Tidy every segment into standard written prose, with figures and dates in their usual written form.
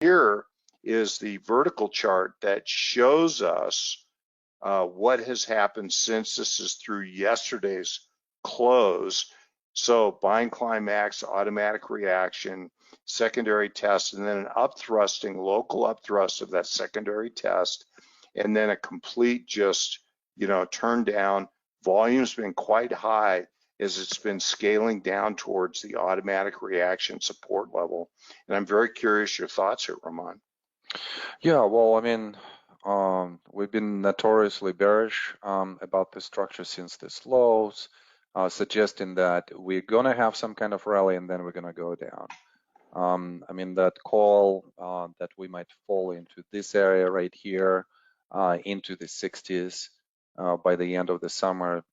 here is the vertical chart that shows us what has happened since this is through yesterday's close. So bind climax, automatic reaction, secondary test, and then an upthrusting, local upthrust of that secondary test, and then a complete just, turn down. Volume's been quite high as it's been scaling down towards the automatic reaction support level. And I'm very curious your thoughts here, Ramon. Yeah, well, I mean, we've been notoriously bearish about the structure since this lows, suggesting that we're going to have some kind of rally and then we're going to go down. I mean, that call that we might fall into this area right here, into the 60s by the end of the summer,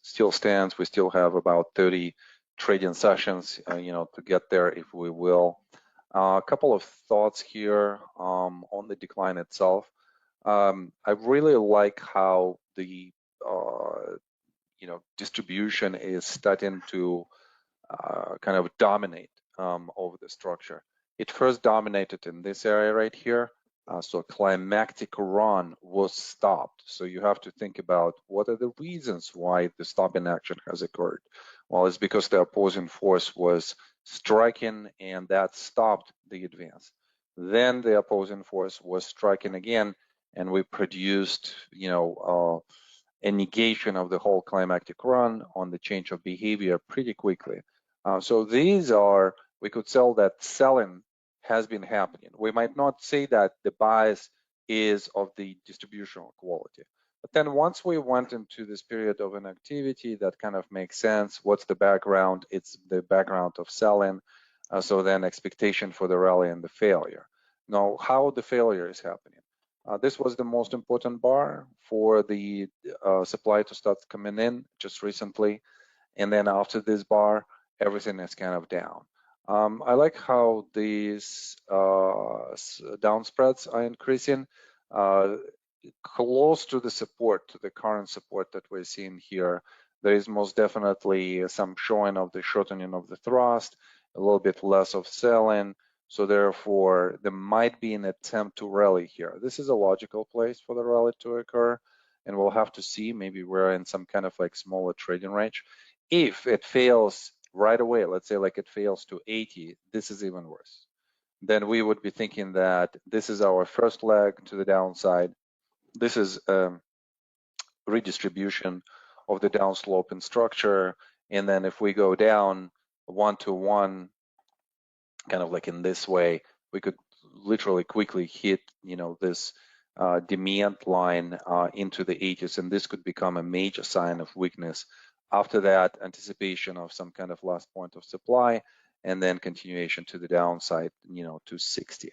still stands. We still have about 30 trading sessions, to get there if we will. A couple of thoughts here on the decline itself. I really like how the distribution is starting to kind of dominate over the structure. It first dominated in this area right here. So climactic run was stopped. So you have to think about what are the reasons why the stopping action has occurred. Well, it's because the opposing force was striking and that stopped the advance. Then the opposing force was striking again and we produced, a negation of the whole climactic run on the change of behavior pretty quickly. So these are, we could tell that selling has been happening. We might not say that the bias is of the distributional quality. But then once we went into this period of inactivity, that kind of makes sense. What's the background? It's the background of selling. So then expectation for the rally and the failure. Now, how the failure is happening. This was the most important bar for the supply to start coming in just recently. And then after this bar, everything is kind of down. I like how these down spreads are increasing close to the support, to the current support that we're seeing here. There is most definitely some showing of the shortening of the thrust, a little bit less of selling. So therefore, there might be an attempt to rally here. This is a logical place for the rally to occur, and we'll have to see. Maybe we're in some kind of like smaller trading range. If it fails right away, let's say like it fails to 80, this is even worse. Then we would be thinking that this is our first leg to the downside. This is redistribution of the downslope in structure. And then if we go down 1-to-1, kind of like in this way, we could literally quickly hit, this demand line into the 80s, and this could become a major sign of weakness. After that, anticipation of some kind of last point of supply, and then continuation to the downside, to 60.